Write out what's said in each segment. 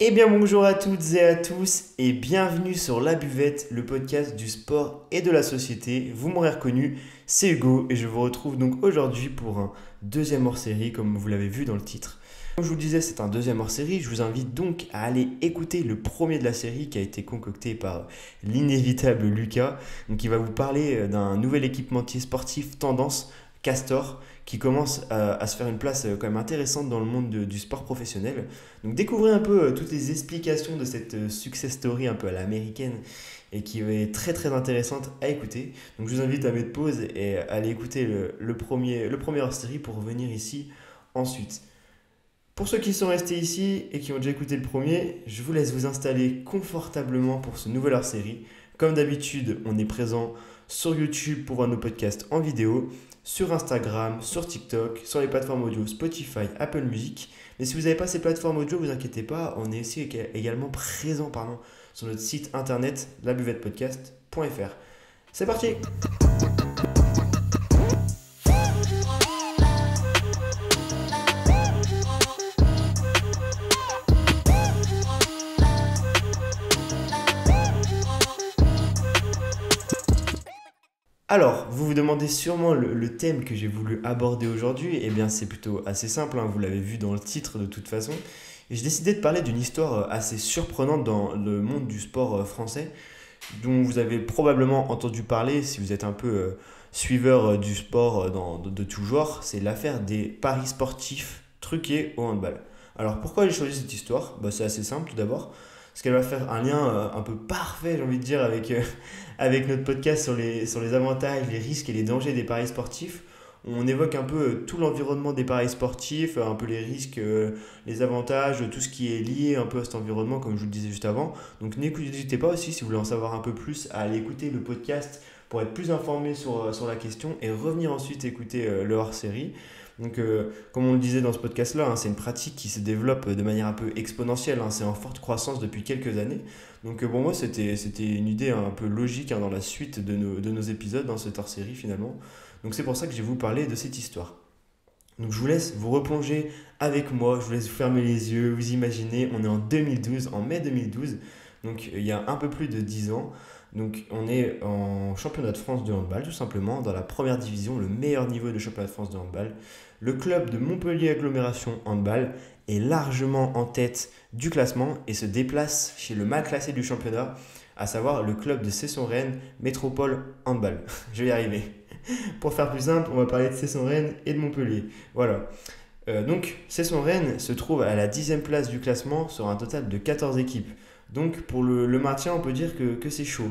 Eh bien bonjour à toutes et à tous et bienvenue sur La Buvette, le podcast du sport et de la société. Vous m'aurez reconnu, c'est Hugo et je vous retrouve donc aujourd'hui pour un deuxième hors-série comme vous l'avez vu dans le titre. Comme je vous le disais, c'est un deuxième hors-série, je vous invite donc à aller écouter le premier de la série qui a été concocté par l'inévitable Lucas, donc il va vous parler d'un nouvel équipementier sportif tendance Castor qui commence à se faire une place quand même intéressante dans le monde du sport professionnel. Donc découvrez un peu toutes les explications de cette success story un peu à l'américaine et qui est très très intéressante à écouter. Donc je vous invite à mettre pause et à aller écouter le premier hors-série pour revenir ici ensuite. Pour ceux qui sont restés ici et qui ont déjà écouté le premier, je vous laisse vous installer confortablement pour ce nouvel hors-série. Comme d'habitude, on est présent sur YouTube pour voir nos podcasts en vidéo, sur Instagram, sur TikTok, sur les plateformes audio Spotify, Apple Music. Mais si vous n'avez pas ces plateformes audio, vous inquiétez pas, on est aussi également présent sur notre site internet labuvettepodcast.fr. C'est parti! Alors, vous vous demandez sûrement le thème que j'ai voulu aborder aujourd'hui. Eh bien, c'est plutôt assez simple, hein, vous l'avez vu dans le titre de toute façon. Et j'ai décidé de parler d'une histoire assez surprenante dans le monde du sport français, dont vous avez probablement entendu parler si vous êtes un peu suiveur du sport de tout genre. C'est l'affaire des paris sportifs truqués au handball. Alors, pourquoi j'ai choisi cette histoire? Bah, c'est assez simple tout d'abord, parce qu'elle va faire un lien un peu parfait, j'ai envie de dire, avec notre podcast sur les avantages, les risques et les dangers des paris sportifs. On évoque un peu tout l'environnement des paris sportifs, un peu les risques, les avantages, tout ce qui est lié un peu à cet environnement, comme je vous le disais juste avant. Donc n'hésitez pas aussi, si vous voulez en savoir un peu plus, à aller écouter le podcast pour être plus informé sur la question et revenir ensuite écouter le hors-série. Donc, comme on le disait dans ce podcast-là, hein, c'est une pratique qui se développe de manière un peu exponentielle, hein, c'est en forte croissance depuis quelques années. Donc, pour moi, c'était une idée un peu logique, hein, dans la suite de nos épisodes dans cette hors-série finalement. Donc, c'est pour ça que je vais vous parler de cette histoire. Donc, je vous laisse vous replonger avec moi, je vous laisse vous fermer les yeux, vous imaginez, on est en 2012, en mai 2012, donc il y a un peu plus de 10 ans. Donc, on est en championnat de France de handball, tout simplement, dans la première division, le meilleur niveau de championnat de France de handball. Le club de Montpellier Agglomération Handball est largement en tête du classement et se déplace chez le mal classé du championnat, à savoir le club de Cesson-Rennes Métropole Handball. Je vais y arriver. Pour faire plus simple, on va parler de Cesson-Rennes et de Montpellier. Voilà. Donc, Cesson-Rennes se trouve à la 10e place du classement sur un total de 14 équipes. Donc, pour le maintien, on peut dire que c'est chaud.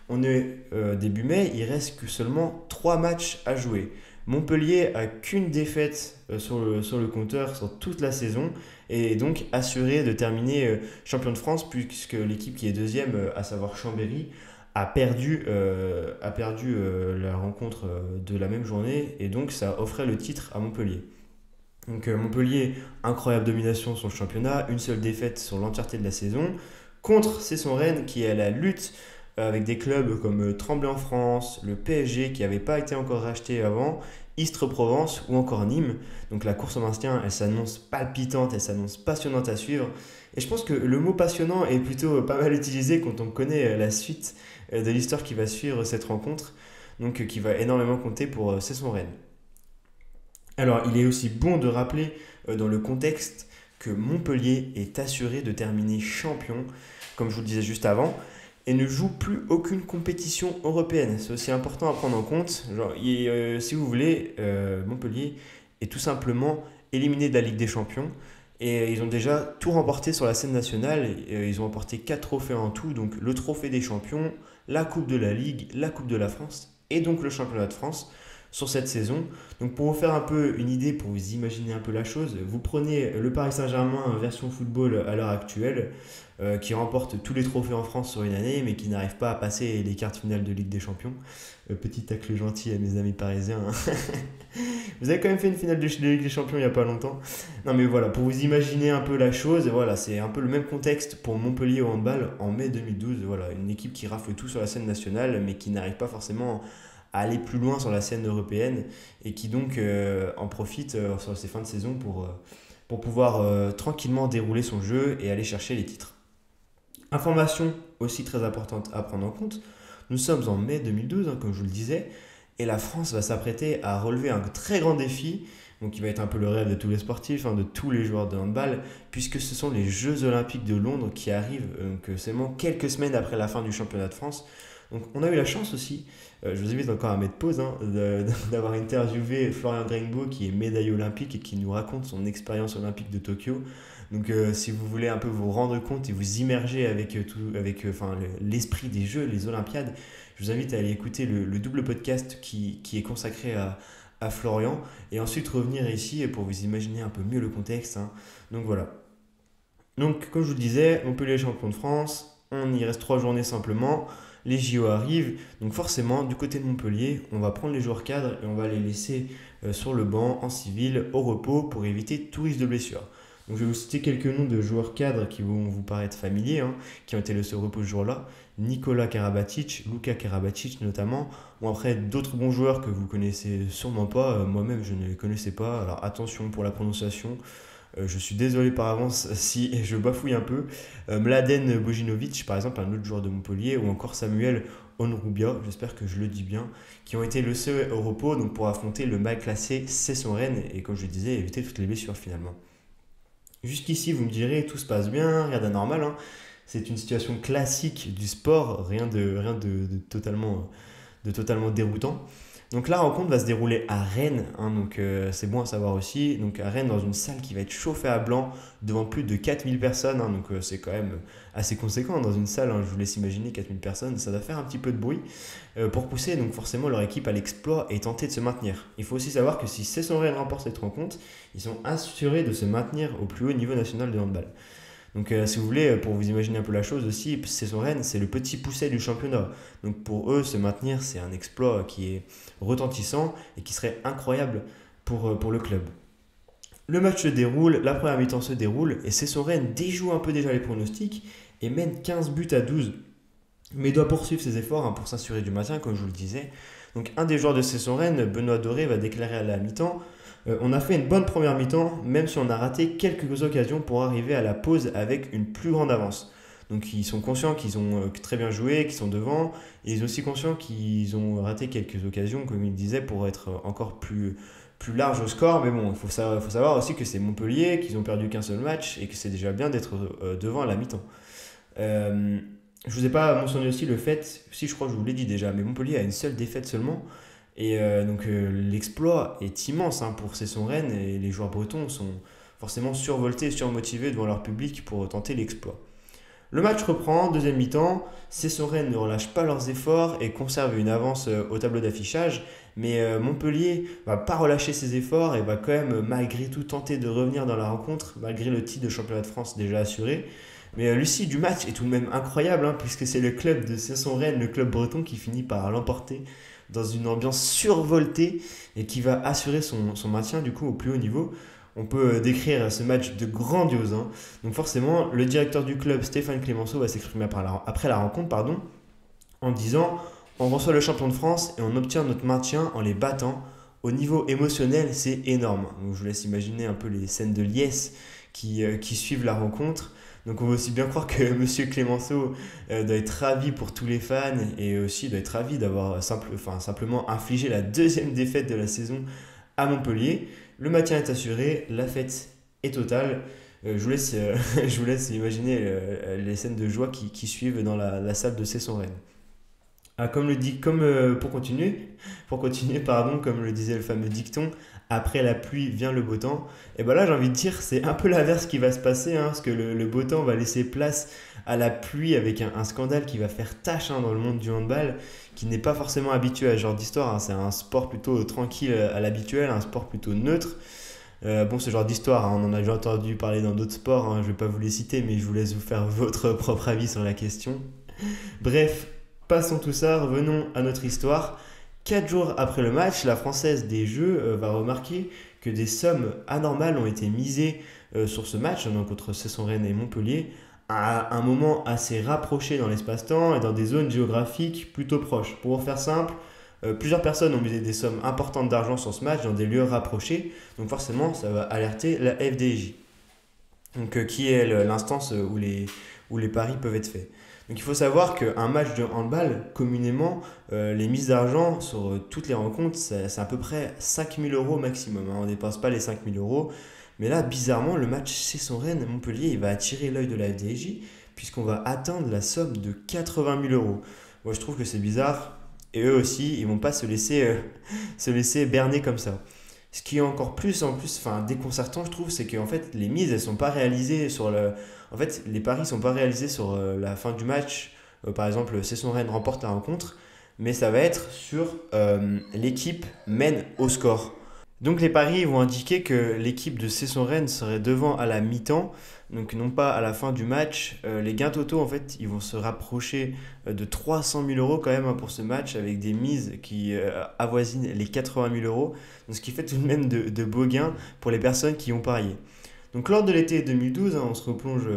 On est début mai, il reste que seulement 3 matchs à jouer. Montpellier a qu'une défaite sur le compteur sur toute la saison et est donc assuré de terminer champion de France puisque l'équipe qui est deuxième, à savoir Chambéry, a perdu la rencontre de la même journée et donc ça offrait le titre à Montpellier. Donc Montpellier, incroyable domination sur le championnat, une seule défaite sur l'entièreté de la saison. Contre, c'est son Rennes qui est à la lutte avec des clubs comme Tremblay en France, le PSG qui n'avait pas été encore racheté avant, Istres-Provence ou encore Nîmes. Donc la course au maintien, elle s'annonce palpitante, elle s'annonce passionnante à suivre. Et je pense que le mot passionnant est plutôt pas mal utilisé quand on connaît la suite de l'histoire qui va suivre cette rencontre, donc qui va énormément compter pour Cesson Rennes. Alors, il est aussi bon de rappeler dans le contexte que Montpellier est assuré de terminer champion, comme je vous le disais juste avant, et ne joue plus aucune compétition européenne. C'est aussi important à prendre en compte. Genre, si vous voulez, Montpellier est tout simplement éliminé de la Ligue des Champions. Et ils ont déjà tout remporté sur la scène nationale. Ils ont remporté 4 trophées en tout, donc le trophée des champions, la Coupe de la Ligue, la Coupe de la France et donc le championnat de France sur cette saison. Donc pour vous faire un peu une idée, pour vous imaginer un peu la chose, vous prenez le Paris Saint-Germain version football à l'heure actuelle, qui remporte tous les trophées en France sur une année, mais qui n'arrive pas à passer les quarts de finale de Ligue des Champions. Petit tacle gentil à mes amis parisiens, hein. Vous avez quand même fait une finale de Ligue des Champions il n'y a pas longtemps. Non mais voilà, pour vous imaginer un peu la chose, voilà, c'est un peu le même contexte pour Montpellier au handball en mai 2012. Voilà, une équipe qui rafle tout sur la scène nationale, mais qui n'arrive pas forcément à aller plus loin sur la scène européenne et qui donc en profite sur ces fins de saison pour pouvoir tranquillement dérouler son jeu et aller chercher les titres. Information aussi très importante à prendre en compte, nous sommes en mai 2012, comme je vous le disais, et la France va s'apprêter à relever un très grand défi, donc qui va être un peu le rêve de tous les sportifs, de tous les joueurs de handball, puisque ce sont les Jeux Olympiques de Londres qui arrivent seulement quelques semaines après la fin du championnat de France. Donc on a eu la chance aussi, je vous invite encore à mettre pause, d'avoir interviewé Florian Grengbo qui est médaillé olympique et qui nous raconte son expérience olympique de Tokyo. Donc si vous voulez un peu vous rendre compte et vous immerger avec l'esprit des Jeux, les Olympiades, je vous invite à aller écouter le double podcast qui est consacré à Florian et ensuite revenir ici pour vous imaginer un peu mieux le contexte. Donc voilà. Donc comme je vous le disais, Montpellier est champion de France, on y reste 3 journées simplement. Les JO arrivent, donc forcément, du côté de Montpellier, on va prendre les joueurs cadres et on va les laisser sur le banc, en civil, au repos, pour éviter tout risque de blessure. Donc je vais vous citer quelques noms de joueurs cadres qui vont vous paraître familiers, qui ont été laissés au repos ce jour-là. Nicolas Karabatic, Luka Karabatic notamment, ou après d'autres bons joueurs que vous connaissez sûrement pas, moi-même je ne les connaissais pas, alors attention pour la prononciation. Je suis désolé par avance si je bafouille un peu. Mladen Bojinovic, par exemple, un autre joueur de Montpellier, ou encore Samuel Onrubia, j'espère que je le dis bien, qui ont été laissés au repos donc pour affronter le mal classé Cesson-Rennes et, comme je le disais, éviter toutes les blessures finalement. Jusqu'ici, vous me direz, tout se passe bien, rien d'anormal. C'est une situation classique du sport, rien de totalement déroutant. Donc la rencontre va se dérouler à Rennes, donc c'est bon à savoir aussi. Donc à Rennes, dans une salle qui va être chauffée à blanc devant plus de 4000 personnes. Donc c'est quand même assez conséquent dans une salle. Je vous laisse imaginer 4000 personnes, ça doit faire un petit peu de bruit pour pousser donc forcément leur équipe à l'exploit et tenter de se maintenir. Il faut aussi savoir que si Cesson-Rennes remporte cette rencontre, ils sont assurés de se maintenir au plus haut niveau national de handball. Donc si vous voulez, pour vous imaginer un peu la chose aussi, Cesson-Rennes, c'est le petit pousset du championnat. Donc pour eux, se maintenir, c'est un exploit qui est retentissant et qui serait incroyable pour le club. Le match se déroule, la première mi-temps se déroule et Cesson-Rennes déjoue un peu déjà les pronostics et mène 15-12. Mais doit poursuivre ses efforts pour s'assurer du maintien, comme je vous le disais. Donc un des joueurs de Cesson-Rennes, Benoît Doré, va déclarer à la mi-temps: on a fait une bonne première mi-temps, même si on a raté quelques occasions pour arriver à la pause avec une plus grande avance. Donc ils sont conscients qu'ils ont très bien joué, qu'ils sont devant, et ils sont aussi conscients qu'ils ont raté quelques occasions, comme il disait, pour être encore plus large au score. Mais bon, il faut savoir aussi que c'est Montpellier, qu'ils ont perdu qu'un seul match, et que c'est déjà bien d'être devant à la mi-temps. Je ne vous ai pas mentionné aussi le fait, si je crois que je vous l'ai dit déjà, mais Montpellier a une seule défaite seulement. Et l'exploit est immense pour Cesson-Rennes et les joueurs bretons sont forcément survoltés et surmotivés devant leur public pour tenter l'exploit. Le match reprend, deuxième mi-temps, Cesson-Rennes ne relâche pas leurs efforts et conserve une avance au tableau d'affichage, mais Montpellier va pas relâcher ses efforts et va quand même malgré tout tenter de revenir dans la rencontre, malgré le titre de championnat de France déjà assuré. Mais l'issue du match est tout de même incroyable, puisque c'est le club de Cesson-Rennes, le club breton, qui finit par l'emporter dans une ambiance survoltée et qui va assurer son maintien du coup au plus haut niveau. On peut décrire ce match de grandiose. Donc forcément, le directeur du club, Stéphane Clémenceau, va s'exprimer après la rencontre en disant: on reçoit le champion de France et on obtient notre maintien en les battant. Au niveau émotionnel, c'est énorme. Donc je vous laisse imaginer un peu les scènes de liesse qui suivent la rencontre. Donc on veut aussi bien croire que M. Clémenceau doit être ravi pour tous les fans et aussi doit être ravi d'avoir simplement infligé la deuxième défaite de la saison à Montpellier. Le maintien est assuré, la fête est totale. Je vous laisse imaginer les scènes de joie qui suivent dans la salle de Cesson-Rennes. Pour continuer, comme le disait le fameux dicton, après la pluie vient le beau temps. Et bien là, j'ai envie de dire, c'est un peu l'inverse qui va se passer, parce que le beau temps va laisser place à la pluie avec un scandale qui va faire tâche dans le monde du handball, qui n'est pas forcément habitué à ce genre d'histoire. C'est un sport plutôt tranquille à l'habituel, un sport plutôt neutre. Ce genre d'histoire, on en a déjà entendu parler dans d'autres sports, je ne vais pas vous les citer, mais je vous laisse vous faire votre propre avis sur la question. Bref, passons tout ça, revenons à notre histoire. 4 jours après le match, la Française des Jeux va remarquer que des sommes anormales ont été misées sur ce match, donc entre Cesson-Rennes et Montpellier, à un moment assez rapproché dans l'espace-temps et dans des zones géographiques plutôt proches. Pour faire simple, Plusieurs personnes ont misé des sommes importantes d'argent sur ce match dans des lieux rapprochés, donc forcément ça va alerter la FDJ, donc, qui est l'instance où les paris peuvent être faits. Donc il faut savoir qu'un match de handball, communément, les mises d'argent sur toutes les rencontres, c'est à peu près 5 000 € maximum, hein. On ne dépasse pas les 5 000 €. Mais là, bizarrement, le match Cesson-Rennes-Montpellier, il va attirer l'œil de la FDJ, puisqu'on va atteindre la somme de 80 000 €. Moi, je trouve que c'est bizarre. Et eux aussi, ils vont pas se laisser berner comme ça. Ce qui est encore plus, en plus, enfin, déconcertant, je trouve, c'est qu'en fait, les mises, elles sont pas réalisées sur le... En fait, les paris sont pas réalisés sur la fin du match. Par exemple, Cesson-Rennes remporte la rencontre, mais ça va être sur l'équipe mène au score. Donc les paris vont indiquer que l'équipe de Cesson-Rennes serait devant à la mi-temps, donc non pas à la fin du match. Les gains totaux, en fait, ils vont se rapprocher de 300 000 € quand même, hein, pour ce match, avec des mises qui avoisinent les 80 000 €, donc ce qui fait tout de même de beaux gains pour les personnes qui ont parié. Donc lors de l'été 2012, hein, on se replonge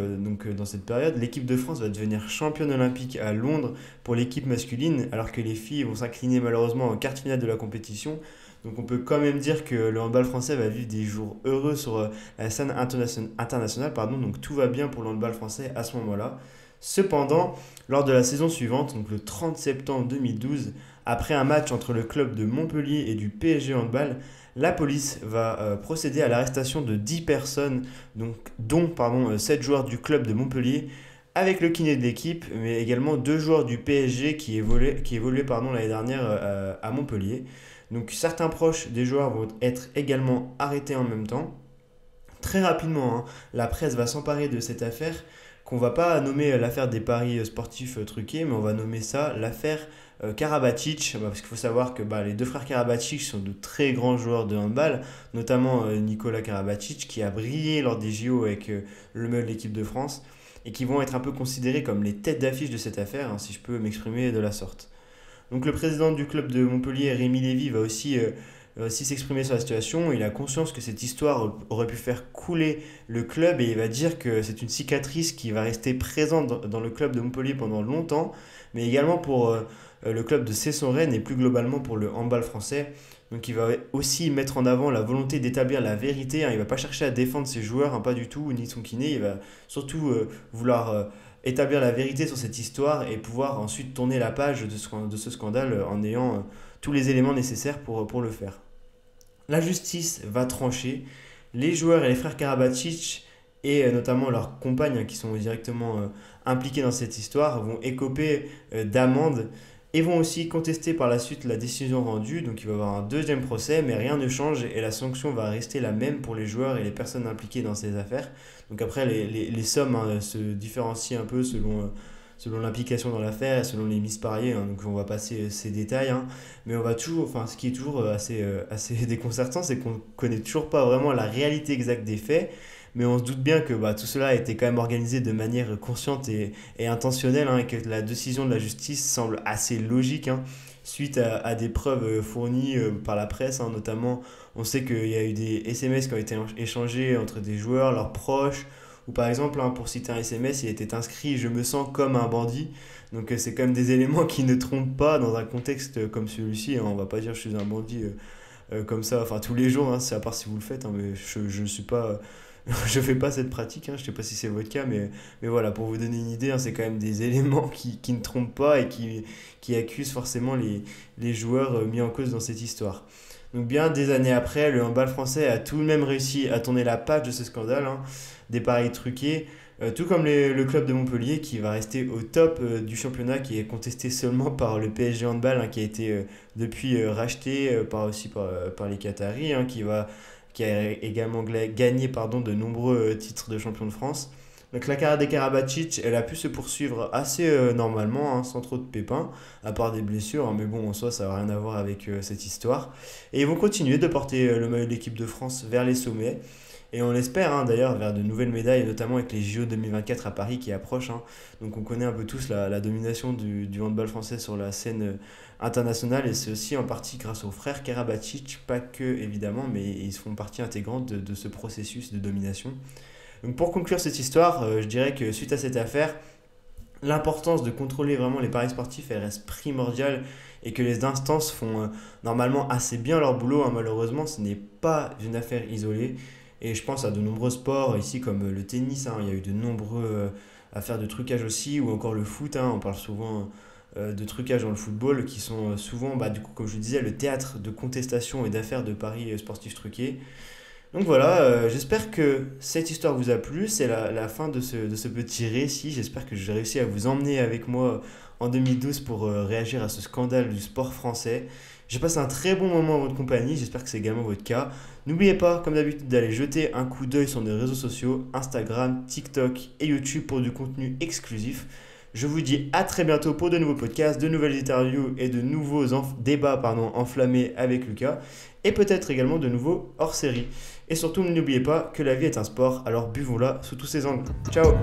dans cette période, l'équipe de France va devenir championne olympique à Londres pour l'équipe masculine, alors que les filles vont s'incliner malheureusement en quart de finale de la compétition. Donc on peut quand même dire que le handball français va vivre des jours heureux sur la scène internationale, pardon, donc tout va bien pour le handball français à ce moment-là. Cependant, lors de la saison suivante, donc le 30 septembre 2012, après un match entre le club de Montpellier et du PSG Handball, la police va procéder à l'arrestation de 10 personnes, donc, dont 7 joueurs du club de Montpellier, avec le kiné de l'équipe, mais également 2 joueurs du PSG qui évoluaient l'année dernière à Montpellier. Donc certains proches des joueurs vont être également arrêtés en même temps. Très rapidement, hein, la presse va s'emparer de cette affaire qu'on va pas nommer l'affaire des paris sportifs truqués, mais on va nommer ça l'affaire Karabatic, parce qu'il faut savoir que les deux frères Karabatic sont de très grands joueurs de handball, notamment Nicolas Karabatic qui a brillé lors des JO avec le maillot de l'équipe de France, et qui vont être un peu considérés comme les têtes d'affiche de cette affaire, hein, si je peux m'exprimer de la sorte. Donc le président du club de Montpellier, Rémi Lévy, va aussi s'exprimer sur la situation. Il a conscience que cette histoire aurait pu faire couler le club, et il va dire que c'est une cicatrice qui va rester présente dans le club de Montpellier pendant longtemps, mais également pour le club de Cesson-Rennes et plus globalement pour le handball français. Donc il va aussi mettre en avant la volonté d'établir la vérité, hein. Il ne va pas chercher à défendre ses joueurs, hein, pas du tout, ni son kiné. Il va surtout vouloir établir la vérité sur cette histoire et pouvoir ensuite tourner la page de ce scandale en ayant tous les éléments nécessaires pour le faire. La justice va trancher. Les joueurs et les frères Karabatic et notamment leurs compagnes, hein, qui sont directement impliqués dans cette histoire, vont écoper d'amendes et vont aussi contester par la suite la décision rendue. Donc il va y avoir un deuxième procès, mais rien ne change et la sanction va rester la même pour les joueurs et les personnes impliquées dans ces affaires. Donc après, les sommes, hein, se différencient un peu selon l'implication dans l'affaire et selon les mises pariées, hein. Donc on va passer ces détails, hein. Mais on va toujours, enfin, ce qui est toujours assez déconcertant, c'est qu'on ne connaît toujours pas vraiment la réalité exacte des faits. Mais on se doute bien que tout cela a été quand même organisé de manière consciente et intentionnelle, hein, et que la décision de la justice semble assez logique, hein, suite à des preuves fournies par la presse, hein. Notamment, on sait qu'il y a eu des SMS qui ont été échangés entre des joueurs, leurs proches, ou par exemple, hein, pour citer un SMS, il était inscrit «Je me sens comme un bandit». Donc c'est quand même des éléments qui ne trompent pas dans un contexte comme celui-ci, hein. On va pas dire «je suis un bandit» comme ça, enfin tous les jours, hein, c'est à part si vous le faites, hein, mais je ne suis pas... Je fais pas cette pratique, hein, je sais pas si c'est votre cas, mais voilà, pour vous donner une idée, hein, c'est quand même des éléments qui ne trompent pas et qui accusent forcément les joueurs mis en cause dans cette histoire. Donc bien des années après, le handball français a tout de même réussi à tourner la page de ce scandale, hein, des paris truqués, tout comme le club de Montpellier qui va rester au top du championnat, qui est contesté seulement par le PSG Handball, hein, qui a été depuis racheté par les Qataris, hein, qui a également gagné de nombreux titres de champion de France. Donc la carrière des Karabatic, elle a pu se poursuivre assez normalement, hein, sans trop de pépins, à part des blessures, hein, mais bon, en soi, ça n'a rien à voir avec cette histoire. Et ils vont continuer de porter le maillot de l'équipe de France vers les sommets. Et on l'espère, hein, d'ailleurs, vers de nouvelles médailles, notamment avec les JO 2024 à Paris qui approchent, hein. Donc on connaît un peu tous la domination du handball français sur la scène internationale, et c'est aussi en partie grâce aux frères Karabatic, pas que évidemment, mais ils font partie intégrante de ce processus de domination. Donc pour conclure cette histoire, je dirais que suite à cette affaire, l'importance de contrôler vraiment les paris sportifs, elle reste primordiale et que les instances font normalement assez bien leur boulot, hein. Malheureusement, ce n'est pas une affaire isolée. Et je pense à de nombreux sports ici comme le tennis, hein. Il y a eu de nombreux affaires de trucage aussi, ou encore le foot, hein. On parle souvent de trucage dans le football qui sont souvent, bah, du coup, comme je le disais, le théâtre de contestations et d'affaires de paris sportifs truqués. Donc voilà, j'espère que cette histoire vous a plu. C'est la fin de ce petit récit. J'espère que j'ai réussi à vous emmener avec moi en 2012 pour réagir à ce scandale du sport français. J'ai passé un très bon moment en votre compagnie. J'espère que c'est également votre cas. N'oubliez pas, comme d'habitude, d'aller jeter un coup d'œil sur nos réseaux sociaux, Instagram, TikTok et YouTube pour du contenu exclusif. Je vous dis à très bientôt pour de nouveaux podcasts, de nouvelles interviews et de nouveaux débats enflammés avec Lucas. Et peut-être également de nouveaux hors-série. Et surtout, n'oubliez pas que la vie est un sport, alors buvons-la sous tous ses angles. Ciao!